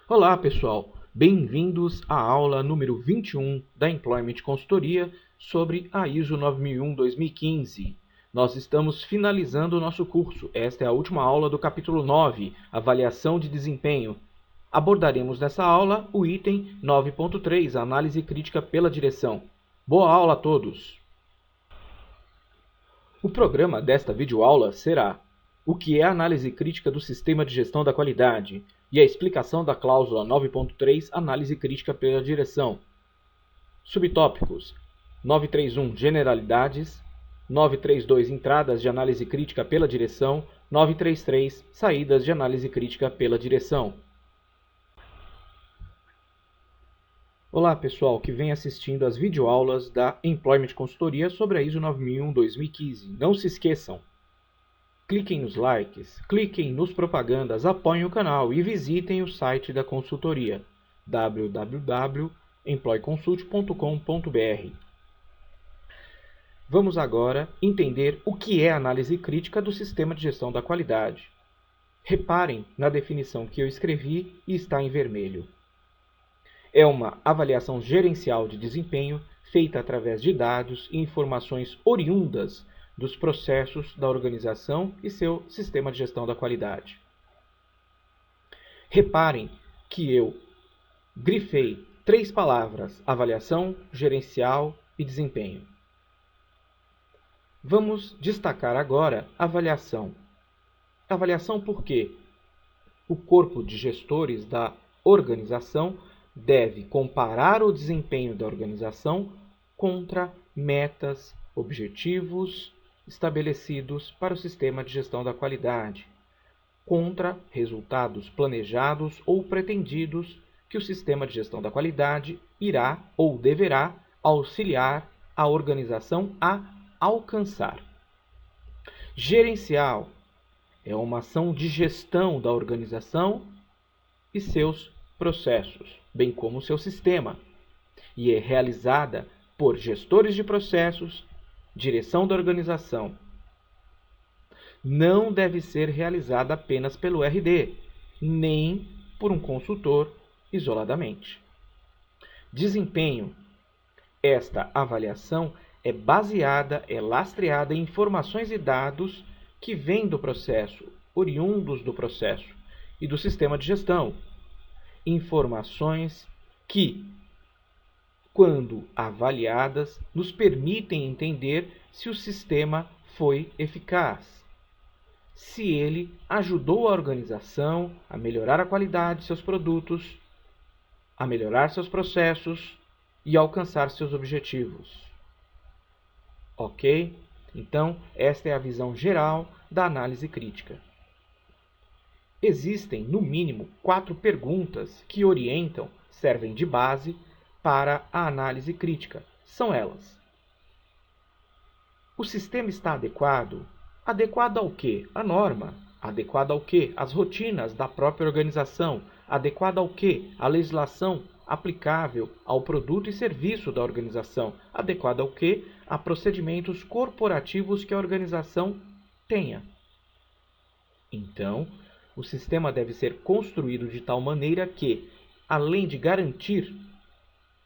Olá, pessoal! Bem-vindos à aula número 21 da Employment Consultoria sobre a ISO 9001-2015. Nós estamos finalizando o nosso curso. Esta é a última aula do capítulo 9, Avaliação de Desempenho. Abordaremos nessa aula o item 9.3, Análise Crítica pela Direção. Boa aula a todos! O programa desta videoaula será o que é a análise crítica do sistema de gestão da qualidade e a explicação da cláusula 9.3, análise crítica pela direção. Subtópicos: 931, generalidades; 932, entradas de análise crítica pela direção; 933, saídas de análise crítica pela direção. Olá, pessoal que vem assistindo às videoaulas da Employment Consultoria sobre a ISO 9001-2015. Não se esqueçam, cliquem nos likes, cliquem nos propagandas, apoiem o canal e visitem o site da consultoria www.employconsult.com.br. Vamos agora entender o que é análise crítica do sistema de gestão da qualidade. Reparem na definição que eu escrevi e está em vermelho. É uma avaliação gerencial de desempenho feita através de dados e informações oriundas dos processos da organização e seu sistema de gestão da qualidade. Reparem que eu grifei 3 palavras: avaliação, gerencial e desempenho. Vamos destacar agora a avaliação. Avaliação porque o corpo de gestores da organização deve comparar o desempenho da organização contra metas, objetivos estabelecidos para o sistema de gestão da qualidade, contra resultados planejados ou pretendidos que o sistema de gestão da qualidade irá ou deverá auxiliar a organização a alcançar. Gerencial é uma ação de gestão da organização e seus processos, bem como seu sistema, e é realizada por gestores de processos, direção da organização. Não deve ser realizada apenas pelo RD, nem por um consultor isoladamente. Desempenho. Esta avaliação é lastreada em informações e dados que vêm do processo, oriundos do processo e do sistema de gestão. Informações que, quando avaliadas, nos permitem entender se o sistema foi eficaz, se ele ajudou a organização a melhorar a qualidade de seus produtos, a melhorar seus processos e alcançar seus objetivos. Ok? Então, esta é a visão geral da análise crítica. Existem, no mínimo, 4 perguntas que orientam, servem de base para a análise crítica. São elas: o sistema está adequado? Adequado ao quê? A norma. Adequado ao quê? As rotinas da própria organização. Adequado ao quê? A legislação aplicável ao produto e serviço da organização. Adequado ao quê? A procedimentos corporativos que a organização tenha. Então, o sistema deve ser construído de tal maneira que, além de garantir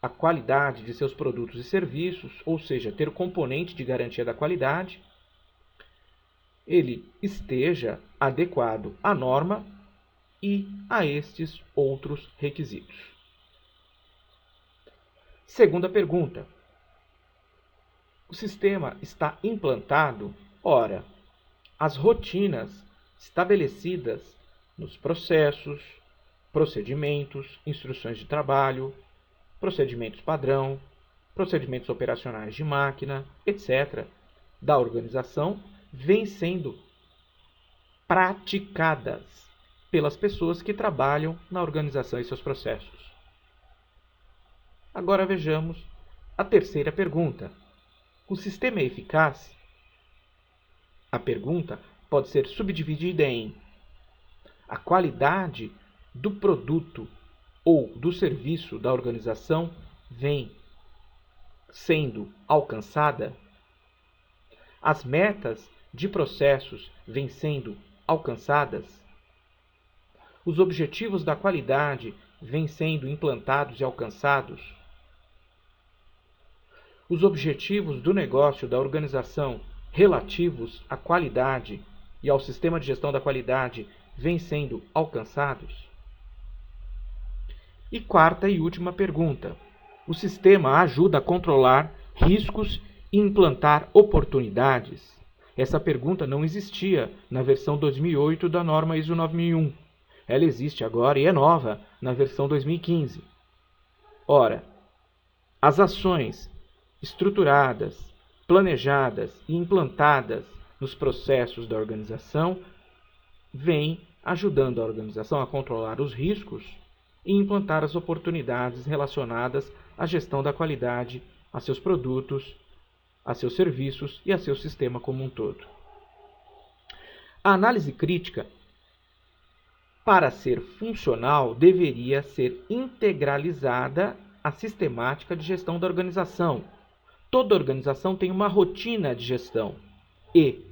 a qualidade de seus produtos e serviços, ou seja, ter o componente de garantia da qualidade, ele esteja adequado à norma e a estes outros requisitos. Segunda pergunta: o sistema está implantado? Ora, as rotinas estabelecidas nos processos, procedimentos, instruções de trabalho, procedimentos padrão, procedimentos operacionais de máquina, etc., da organização, vêm sendo praticadas pelas pessoas que trabalham na organização e seus processos. Agora vejamos a terceira pergunta: o sistema é eficaz? A pergunta pode ser subdividida em: a qualidade do produto ou do serviço da organização vem sendo alcançada? As metas de processos vêm sendo alcançadas? Os objetivos da qualidade vêm sendo implantados e alcançados? Os objetivos do negócio da organização relativos à qualidade e ao sistema de gestão da qualidade vêm sendo alcançados? E quarta e última pergunta: o sistema ajuda a controlar riscos e implantar oportunidades? Essa pergunta não existia na versão 2008 da norma ISO 9001. Ela existe agora e é nova na versão 2015. Ora, as ações estruturadas, planejadas e implantadas nos processos da organização vêm ajudando a organização a controlar os riscos e implantar as oportunidades relacionadas à gestão da qualidade, a seus produtos, a seus serviços e a seu sistema como um todo. A análise crítica, para ser funcional, deveria ser integralizada à sistemática de gestão da organização. Toda organização tem uma rotina de gestão e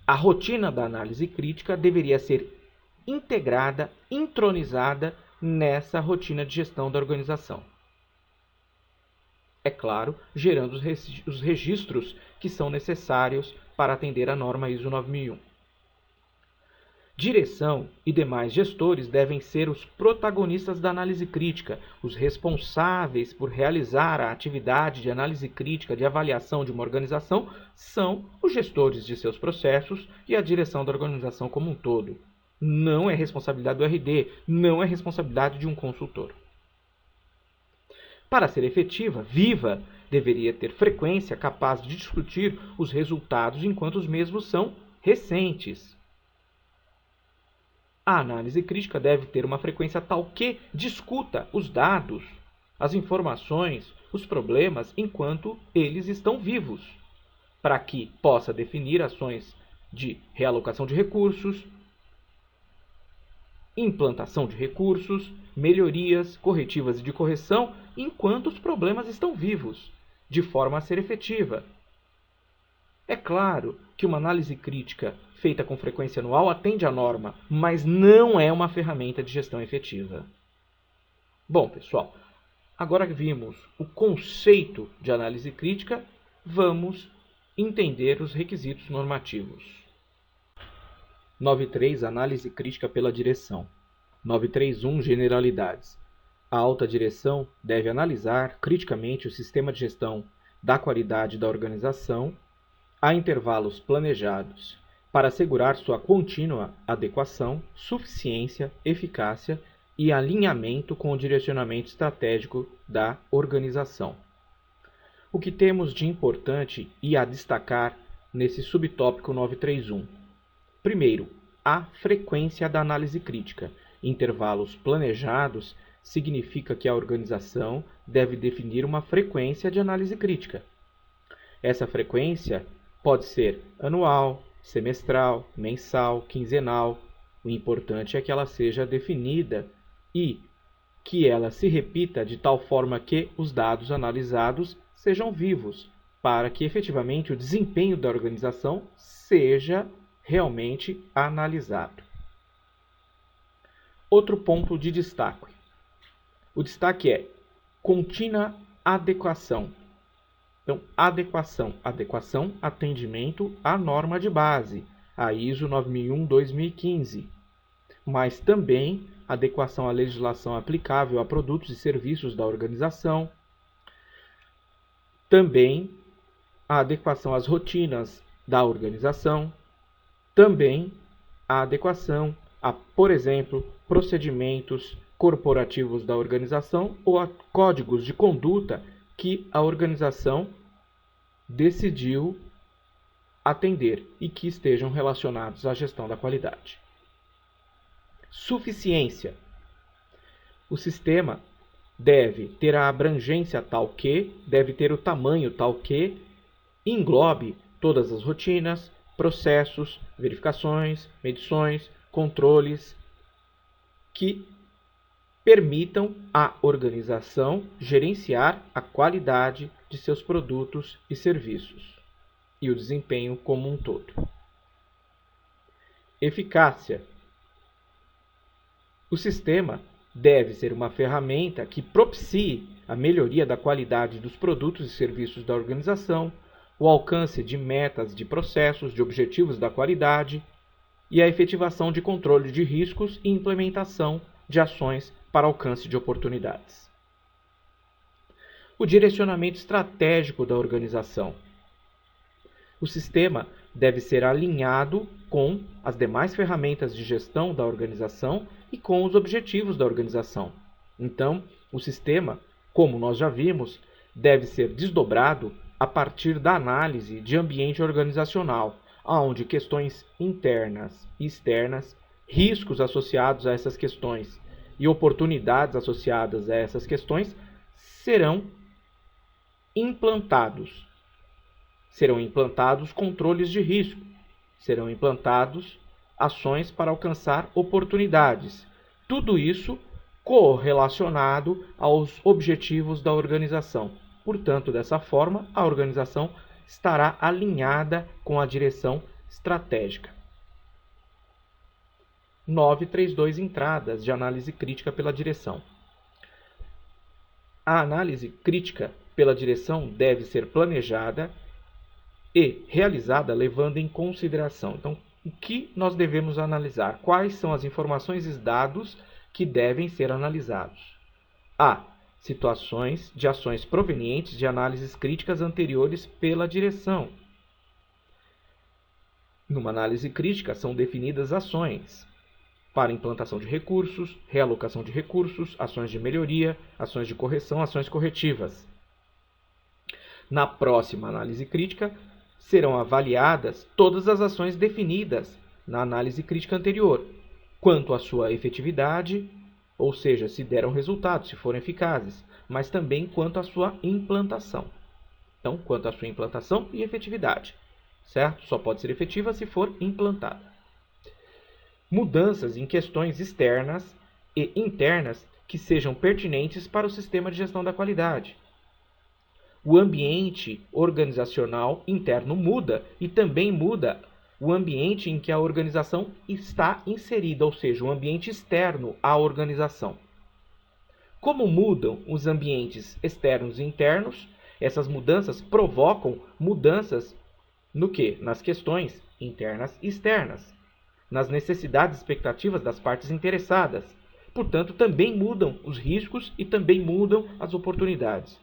a rotina da análise crítica deveria ser integrada, entronizada nessa rotina de gestão da organização. É claro, gerando os registros que são necessários para atender a norma ISO 9001. Direção e demais gestores devem ser os protagonistas da análise crítica, os responsáveis por realizar a atividade de análise crítica de avaliação de uma organização são os gestores de seus processos e a direção da organização como um todo. Não é responsabilidade do RD, não é responsabilidade de um consultor. Para ser efetiva, viva, deveria ter frequência capaz de discutir os resultados enquanto os mesmos são recentes. A análise crítica deve ter uma frequência tal que discuta os dados, as informações, os problemas enquanto eles estão vivos, para que possa definir ações de realocação de recursos, implantação de recursos, melhorias, corretivas e de correção enquanto os problemas estão vivos, de forma a ser efetiva. É claro que uma análise crítica feita com frequência anual atende à norma, mas não é uma ferramenta de gestão efetiva. Bom, pessoal, agora que vimos o conceito de análise crítica, vamos entender os requisitos normativos. 9.3 Análise crítica pela direção. 9.3.1 Generalidades. A alta direção deve analisar criticamente o sistema de gestão da qualidade da organização a intervalos planejados, para assegurar sua contínua adequação, suficiência, eficácia e alinhamento com o direcionamento estratégico da organização. O que temos de importante e a destacar nesse subtópico 9.3.1? Primeiro, a frequência da análise crítica. Intervalos planejados significa que a organização deve definir uma frequência de análise crítica. Essa frequência pode ser anual, semestral, mensal, quinzenal. O importante é que ela seja definida e que ela se repita de tal forma que os dados analisados sejam vivos, para que efetivamente o desempenho da organização seja realmente analisado. Outro ponto de destaque. O destaque é contínua adequação. Então, adequação, atendimento à norma de base, a ISO 9001-2015, mas também adequação à legislação aplicável a produtos e serviços da organização, também a adequação às rotinas da organização, também a adequação a, por exemplo, procedimentos corporativos da organização ou a códigos de conduta que a organização decidiu atender e que estejam relacionados à gestão da qualidade. Suficiência. O sistema deve ter a abrangência tal que, deve ter o tamanho tal que englobe todas as rotinas, processos, verificações, medições, controles que permitam à organização gerenciar a qualidade de seus produtos e serviços e o desempenho como um todo. Eficácia. O sistema deve ser uma ferramenta que propicie a melhoria da qualidade dos produtos e serviços da organização, o alcance de metas de processos, de objetivos da qualidade e a efetivação de controle de riscos e implementação de ações para alcance de oportunidades. O direcionamento estratégico da organização. O sistema deve ser alinhado com as demais ferramentas de gestão da organização e com os objetivos da organização. Então, o sistema, como nós já vimos, deve ser desdobrado a partir da análise de ambiente organizacional, onde questões internas e externas, riscos associados a essas questões e oportunidades associadas a essas questões serão implantados. Serão implantados controles de risco, serão implantados ações para alcançar oportunidades. Tudo isso correlacionado aos objetivos da organização. Portanto, dessa forma, a organização estará alinhada com a direção estratégica. 932 entradas de análise crítica pela direção. A análise crítica pela direção deve ser planejada e realizada levando em consideração. Então, o que nós devemos analisar? Quais são as informações e dados que devem ser analisados? A. Situações de ações provenientes de análises críticas anteriores pela direção. Numa análise crítica, são definidas ações para implantação de recursos, realocação de recursos, ações de melhoria, ações de correção, ações corretivas. Na próxima análise crítica, serão avaliadas todas as ações definidas na análise crítica anterior, quanto à sua efetividade, ou seja, se deram resultados, se foram eficazes, mas também quanto à sua implantação. Então, quanto à sua implantação e efetividade, certo? Só pode ser efetiva se for implantada. Mudanças em questões externas e internas que sejam pertinentes para o sistema de gestão da qualidade. O ambiente organizacional interno muda e também muda o ambiente em que a organização está inserida, ou seja, o ambiente externo à organização. Como mudam os ambientes externos e internos, essas mudanças provocam mudanças no quê? Nas questões internas e externas, nas necessidades e expectativas das partes interessadas. Portanto, também mudam os riscos e também mudam as oportunidades.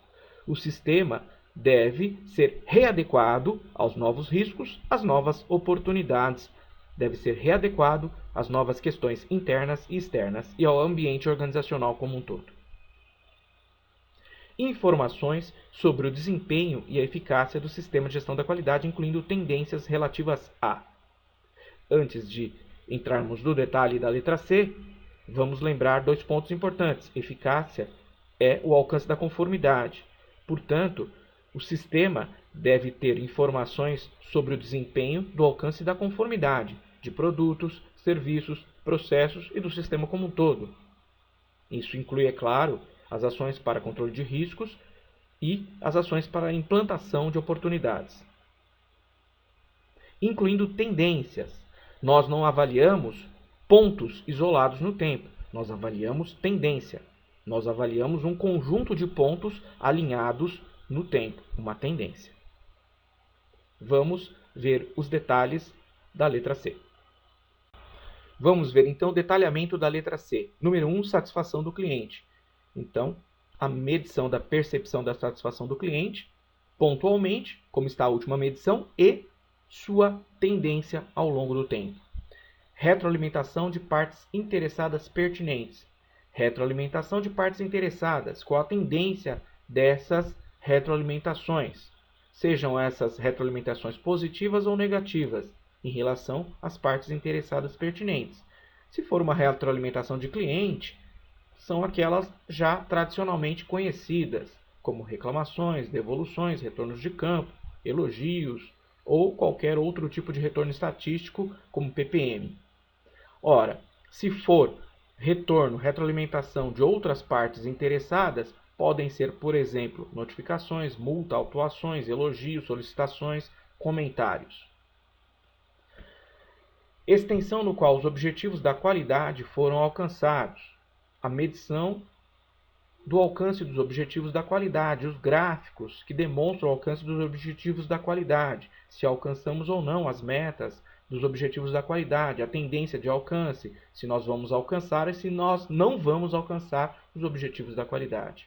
O sistema deve ser readequado aos novos riscos, às novas oportunidades. Deve ser readequado às novas questões internas e externas e ao ambiente organizacional como um todo. Informações sobre o desempenho e a eficácia do sistema de gestão da qualidade, incluindo tendências relativas a. Antes de entrarmos no detalhe da letra C, vamos lembrar 2 pontos importantes. Eficácia é o alcance da conformidade. Portanto, o sistema deve ter informações sobre o desempenho do alcance da conformidade de produtos, serviços, processos e do sistema como um todo. Isso inclui, é claro, as ações para controle de riscos e as ações para implantação de oportunidades. Incluindo tendências. Nós não avaliamos pontos isolados no tempo, nós avaliamos tendência. Nós avaliamos um conjunto de pontos alinhados no tempo, uma tendência. Vamos ver os detalhes da letra C. Vamos ver então o detalhamento da letra C. Número 1, satisfação do cliente. Então, a medição da percepção da satisfação do cliente, pontualmente, como está a última medição, e sua tendência ao longo do tempo. Retroalimentação de partes interessadas pertinentes. Retroalimentação de partes interessadas. Qual a tendência dessas retroalimentações? Sejam essas retroalimentações positivas ou negativas em relação às partes interessadas pertinentes. Se for uma retroalimentação de cliente, são aquelas já tradicionalmente conhecidas, como reclamações, devoluções, retornos de campo, elogios ou qualquer outro tipo de retorno estatístico, como PPM. Ora, se for retroalimentação de outras partes interessadas, podem ser, por exemplo, notificações, multa, autuações, elogios, solicitações, comentários. Extensão no qual os objetivos da qualidade foram alcançados. a medição do alcance dos objetivos da qualidade, os gráficos que demonstram o alcance dos objetivos da qualidade, se alcançamos ou não as metas dos objetivos da qualidade, a tendência de alcance, se nós vamos alcançar e se nós não vamos alcançar os objetivos da qualidade.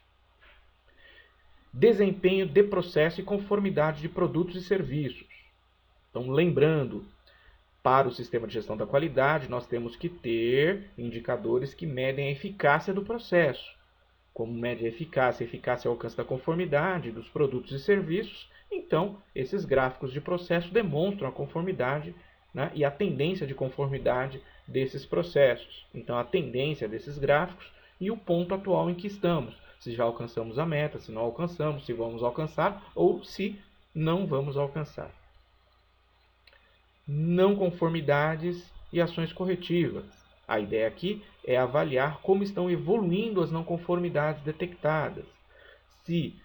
Desempenho de processo e conformidade de produtos e serviços. Então, lembrando, para o sistema de gestão da qualidade, nós temos que ter indicadores que medem a eficácia do processo. Como mede a eficácia e alcance da conformidade dos produtos e serviços, então esses gráficos de processo demonstram a conformidade, né, e a tendência de conformidade desses processos. Então a tendência desses gráficos e o ponto atual em que estamos. Se já alcançamos a meta, se não alcançamos, se vamos alcançar ou se não vamos alcançar. Não conformidades e ações corretivas. A ideia aqui é avaliar como estão evoluindo as não conformidades detectadas. Se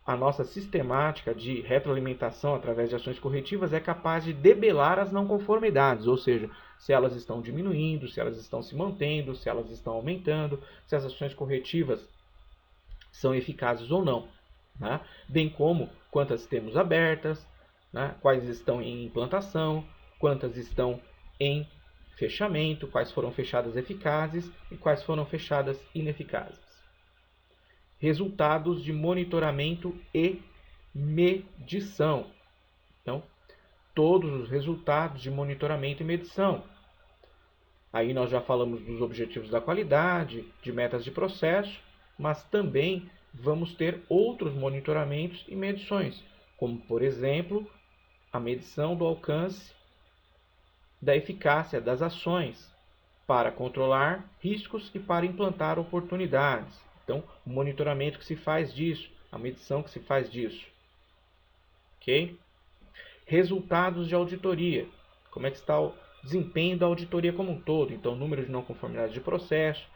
a nossa sistemática de retroalimentação através de ações corretivas é capaz de debelar as não conformidades, ou seja, se elas estão diminuindo, se elas estão se mantendo, se elas estão aumentando, se as ações corretivas são eficazes ou não, né? Bem como quantas temos abertas, né? Quais estão em implantação, quantas estão em fechamento, quais foram fechadas eficazes e quais foram fechadas ineficazes. Resultados de monitoramento e medição. Então, todos os resultados de monitoramento e medição. Aí nós já falamos dos objetivos da qualidade, de metas de processo, mas também vamos ter outros monitoramentos e medições, como, por exemplo, a medição do alcance da eficácia das ações para controlar riscos e para implantar oportunidades. Então, o monitoramento que se faz disso, a medição que se faz disso. Ok? Resultados de auditoria. Como é que está o desempenho da auditoria como um todo? Então, número de não conformidades de processo,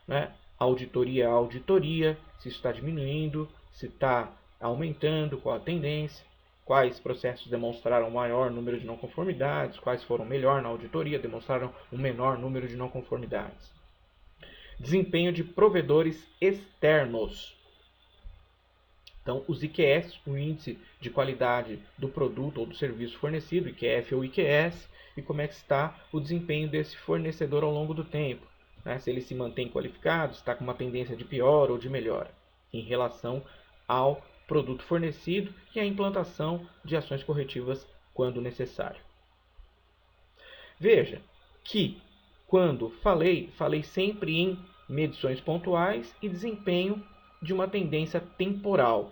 né? Auditoria a auditoria, se isso está diminuindo, se está aumentando, qual a tendência. Quais processos demonstraram maior número de não conformidades, quais foram melhor na auditoria, demonstraram um menor número de não conformidades. Desempenho de provedores externos. Então, os IQS, o índice de qualidade do produto ou do serviço fornecido, IQF ou IQS, e como é que está o desempenho desse fornecedor ao longo do tempo. Né? Se ele se mantém qualificado, se está com uma tendência de pior ou de melhora em relação ao produto fornecido e a implantação de ações corretivas quando necessário. Veja que quando falei sempre em medições pontuais e desempenho de uma tendência temporal.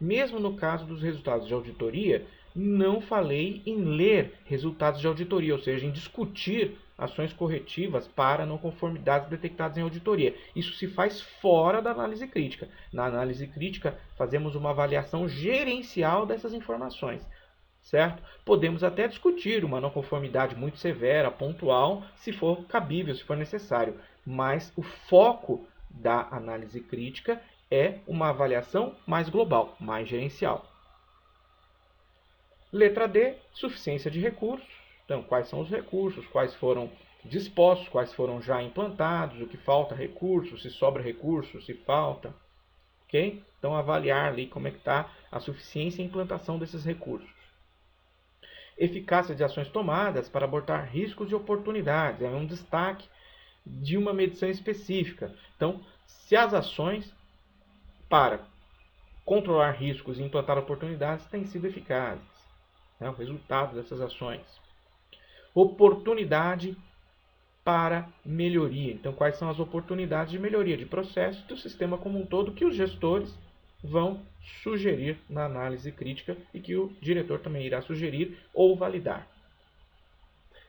Mesmo no caso dos resultados de auditoria, não falei em ler resultados de auditoria, ou seja, em discutir ações corretivas para não conformidades detectadas em auditoria. Isso se faz fora da análise crítica. Na análise crítica, fazemos uma avaliação gerencial dessas informações. Certo? Podemos até discutir uma não conformidade muito severa, pontual, se for cabível, se for necessário. Mas o foco da análise crítica é uma avaliação mais global, mais gerencial. Letra D, suficiência de recursos. Então, quais são os recursos, quais foram dispostos, quais foram já implantados, o que falta recurso, se sobra recurso, se falta. Ok? Então, avaliar ali como é que está a suficiência e implantação desses recursos. Eficácia de ações tomadas para abordar riscos e oportunidades. É um destaque de uma medição específica. Então, se as ações para controlar riscos e implantar oportunidades têm sido eficazes. O resultado dessas ações. Oportunidade para melhoria. Então, quais são as oportunidades de melhoria de processo do sistema como um todo que os gestores vão sugerir na análise crítica e que o diretor também irá sugerir ou validar.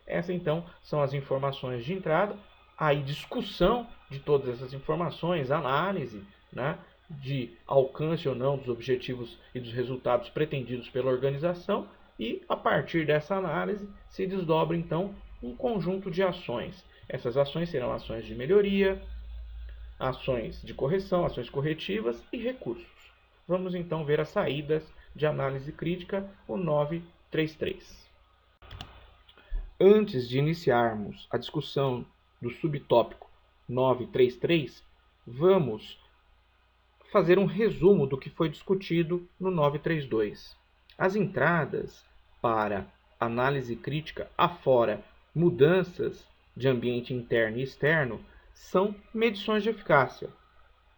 Essas, então, são as informações de entrada. Aí, discussão de todas essas informações, análise, né, de alcance ou não dos objetivos e dos resultados pretendidos pela organização. E, a partir dessa análise, se desdobra, então, um conjunto de ações. Essas ações serão ações de melhoria, ações de correção, ações corretivas e recursos. Vamos, então, ver as saídas de análise crítica, o 933. Antes de iniciarmos a discussão do subtópico 933, vamos fazer um resumo do que foi discutido no 932. As entradas para análise crítica afora mudanças de ambiente interno e externo são medições de eficácia.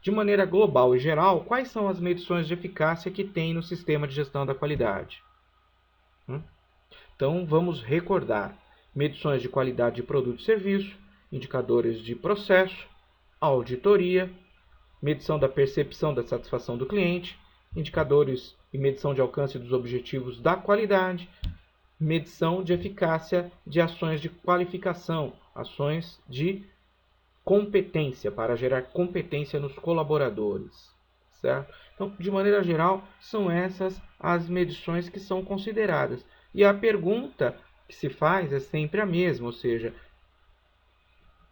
De maneira global e geral, quais são as medições de eficácia que tem no sistema de gestão da qualidade? Então, vamos recordar: medições de qualidade de produto e serviço, indicadores de processo, auditoria, medição da percepção da satisfação do cliente, indicadores e medição de alcance dos objetivos da qualidade, medição de eficácia de ações de qualificação, ações de competência, para gerar competência nos colaboradores, certo? Então, de maneira geral, são essas as medições que são consideradas. E a pergunta que se faz é sempre a mesma, ou seja,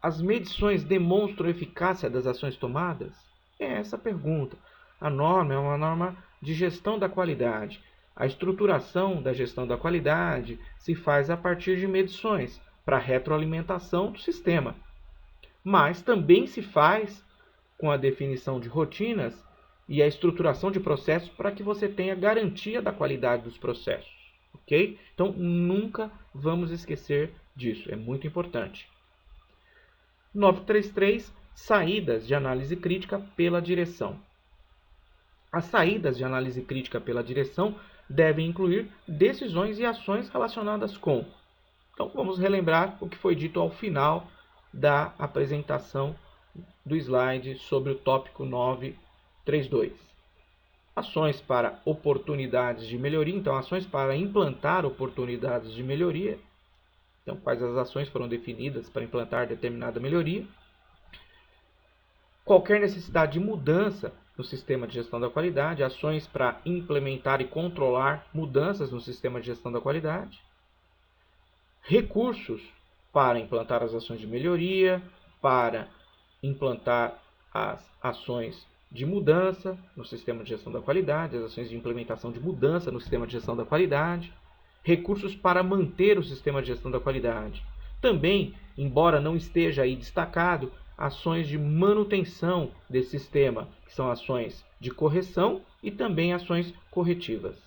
as medições demonstram a eficácia das ações tomadas? É essa a pergunta. A norma é uma norma de gestão da qualidade. A estruturação da gestão da qualidade se faz a partir de medições para retroalimentação do sistema. Mas também se faz com a definição de rotinas e a estruturação de processos para que você tenha garantia da qualidade dos processos. Ok? Então, nunca vamos esquecer disso. É muito importante. 933, saídas de análise crítica pela direção. As saídas de análise crítica pela direção devem incluir decisões e ações relacionadas com. Então, vamos relembrar o que foi dito ao final da apresentação do slide sobre o tópico 932. Ações para oportunidades de melhoria. Então, ações para implantar oportunidades de melhoria. Então, quais as ações foram definidas para implantar determinada melhoria? Qualquer necessidade de mudança no sistema de gestão da qualidade, ações para implementar e controlar mudanças no sistema de gestão da qualidade. Recursos para implantar as ações de melhoria, para implantar as ações de mudança no sistema de gestão da qualidade, as ações de implementação de mudança no sistema de gestão da qualidade. Recursos para manter o sistema de gestão da qualidade. Também, embora não esteja aí destacado, ações de manutenção desse sistema, que são ações de correção e também ações corretivas.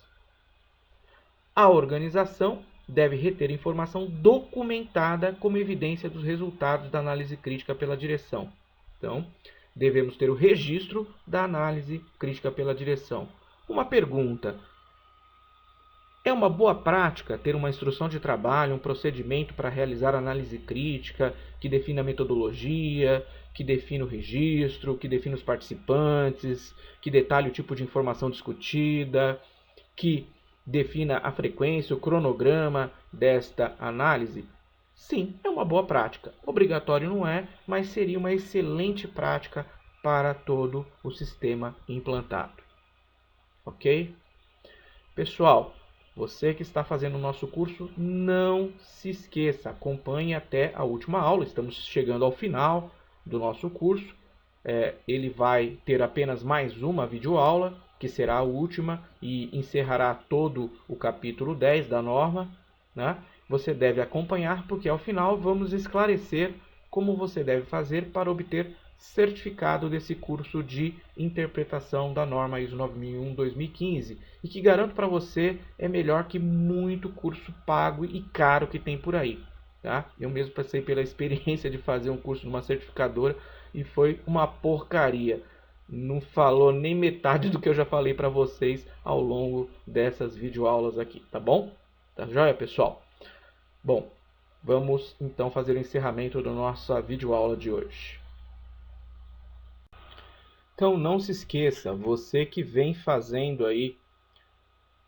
A organização deve reter informação documentada como evidência dos resultados da análise crítica pela direção. Então, devemos ter o registro da análise crítica pela direção. Uma pergunta: é uma boa prática ter uma instrução de trabalho, um procedimento para realizar análise crítica, que defina a metodologia, que define o registro, que define os participantes, que detalhe o tipo de informação discutida, que defina a frequência, o cronograma desta análise? Sim, é uma boa prática. Obrigatório não é, mas seria uma excelente prática para todo o sistema implantado. Ok? Pessoal, você que está fazendo o nosso curso, não se esqueça, acompanhe até a última aula. Estamos chegando ao final do nosso curso. Ele vai ter apenas mais uma videoaula, que será a última e encerrará todo o capítulo 10 da norma, né? Você deve acompanhar, porque ao final vamos esclarecer como você deve fazer para obter certificado desse curso de interpretação da norma ISO 9001-2015 e que garanto para você é melhor que muito curso pago e caro que tem por aí, tá? Eu mesmo passei pela experiência de fazer um curso numa certificadora e foi uma porcaria. Não falou nem metade do que eu já falei para vocês ao longo dessas videoaulas aqui, tá bom? Tá joia, pessoal? Bom, vamos então fazer o encerramento da nossa videoaula de hoje. Então não se esqueça, você que vem fazendo aí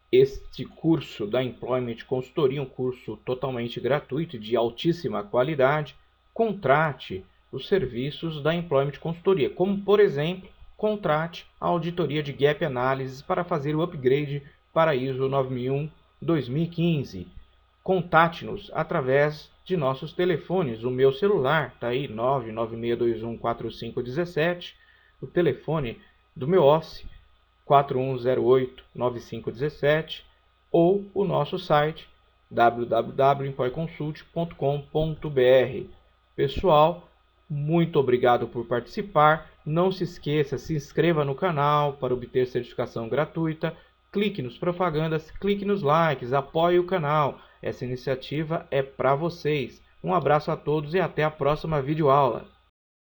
este curso da Employment Consultoria, um curso totalmente gratuito e de altíssima qualidade, contrate os serviços da Employment Consultoria, como por exemplo, contrate a auditoria de Gap Analysis para fazer o upgrade para ISO 9001-2015. Contate-nos através de nossos telefones. O meu celular está aí, 996214517. O telefone do meu office, 4108-9517. Ou o nosso site, www.employconsult.com.br. Pessoal, muito obrigado por participar Não se esqueça, se inscreva no canal para obter certificação gratuita, clique nos propagandas, clique nos likes, apoie o canal. Essa iniciativa é para vocês. Um abraço a todos e até a próxima videoaula.